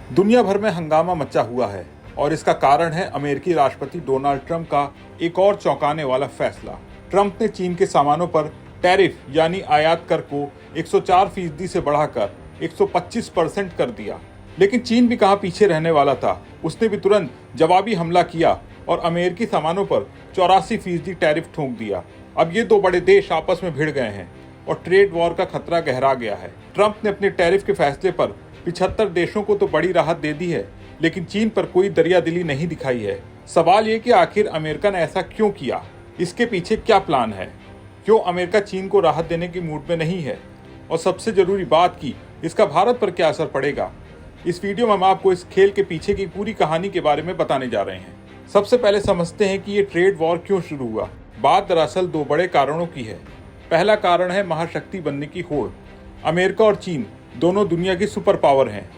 दुनिया भर में हंगामा मचा हुआ है और इसका कारण है अमेरिकी राष्ट्रपति डोनाल्ड ट्रंप का एक और चौंकाने वाला फैसला। ट्रंप ने चीन के सामानों पर टैरिफ यानी आयात कर को 104% से बढ़ाकर 125% कर दिया। लेकिन चीन भी कहाँ पीछे रहने वाला था, उसने भी तुरंत जवाबी हमला किया और अमेरिकी सामानों पर 84% टैरिफ ठोक दिया। अब ये दो बड़े देश आपस में भिड़ गए हैं और ट्रेड वॉर का खतरा गहरा गया है। ट्रंप ने अपने टैरिफ के फैसले पर 75 देशों को तो बड़ी राहत दे दी है, लेकिन चीन पर कोई दरियादिली नहीं दिखाई है। सवाल ये कि आखिर अमेरिका ने ऐसा क्यों किया, इसके पीछे क्या प्लान है, क्यों अमेरिका चीन को राहत देने की मूड में नहीं है, और सबसे जरूरी बात की इसका भारत पर क्या असर पड़ेगा। इस वीडियो में हम आपको इस खेल के पीछे की पूरी कहानी के बारे में बताने जा रहे हैं। सबसे पहले समझते हैं कि ये ट्रेड वॉर क्यों शुरू हुआ। बात दरअसल दो बड़े कारणों की है। पहला कारण है महाशक्ति बनने की होड़। अमेरिका और चीन दोनों दुनिया की सुपर पावर हैं।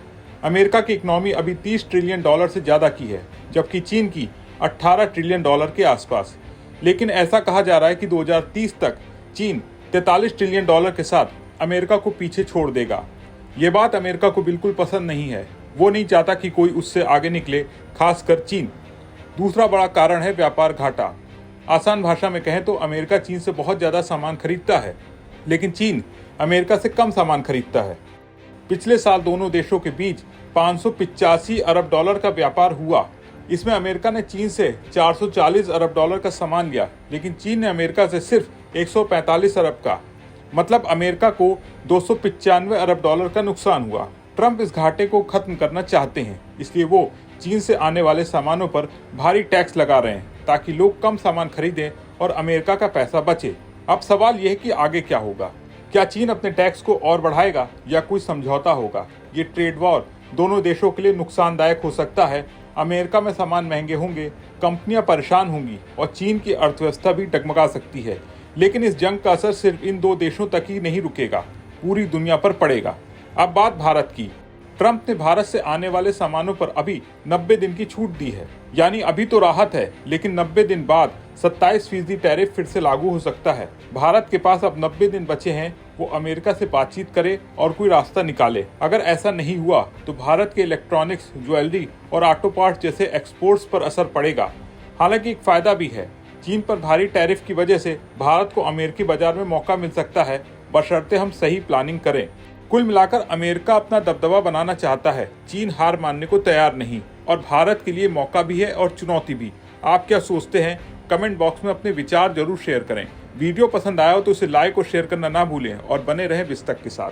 अमेरिका की इकोनॉमी अभी $30 ट्रिलियन से ज़्यादा की है, जबकि चीन की $18 ट्रिलियन के आसपास। लेकिन ऐसा कहा जा रहा है कि 2030 तक चीन $43 ट्रिलियन के साथ अमेरिका को पीछे छोड़ देगा। ये बात अमेरिका को बिल्कुल पसंद नहीं है। वो नहीं चाहता कि कोई उससे आगे निकले, खासकर चीन। दूसरा बड़ा कारण है व्यापार घाटा। आसान भाषा में कहें तो अमेरिका चीन से बहुत ज़्यादा सामान खरीदता है, लेकिन चीन अमेरिका से कम सामान खरीदता है। पिछले साल दोनों देशों के बीच $585 अरब का व्यापार हुआ। इसमें अमेरिका ने चीन से $440 अरब का सामान लिया, लेकिन चीन ने अमेरिका से सिर्फ 145 अरब का, मतलब अमेरिका को $295 अरब का नुकसान हुआ। ट्रंप इस घाटे को खत्म करना चाहते हैं, इसलिए वो चीन से आने वाले सामानों पर भारी टैक्स लगा रहे हैं ताकि लोग कम सामान खरीदें और अमेरिका का पैसा बचे। अब सवाल यह है कि आगे क्या होगा। क्या चीन अपने टैक्स को और बढ़ाएगा या कोई समझौता होगा। ये ट्रेड वॉर दोनों देशों के लिए नुकसानदायक हो सकता है। अमेरिका में सामान महंगे होंगे, कंपनियां परेशान होंगी और चीन की अर्थव्यवस्था भी डगमगा सकती है। लेकिन इस जंग का असर सिर्फ इन दो देशों तक ही नहीं रुकेगा, पूरी दुनिया पर पड़ेगा। अब बात भारत की। ट्रंप ने भारत से आने वाले सामानों पर अभी 90 दिन की छूट दी है, यानी अभी तो राहत है, लेकिन 90 दिन बाद 27% टैरिफ फिर से लागू हो सकता है। भारत के पास अब 90 दिन बचे हैं, वो अमेरिका से बातचीत करे और कोई रास्ता निकाले। अगर ऐसा नहीं हुआ तो भारत के इलेक्ट्रॉनिक्स, ज्वेलरी और ऑटो पार्ट्स जैसे एक्सपोर्ट्स पर असर पड़ेगा। हालांकि एक फायदा भी है, चीन पर भारी टैरिफ की वजह से भारत को अमेरिकी बाजार में मौका मिल सकता है, बशर्ते हम सही प्लानिंग करें। कुल मिलाकर अमेरिका अपना दबदबा बनाना चाहता है, चीन हार मानने को तैयार नहीं, और भारत के लिए मौका भी है और चुनौती भी। आप क्या सोचते हैं? कमेंट बॉक्स में अपने विचार जरूर शेयर करें। वीडियो पसंद आया हो तो उसे लाइक और शेयर करना ना भूलें और बने रहें विस्तक के साथ।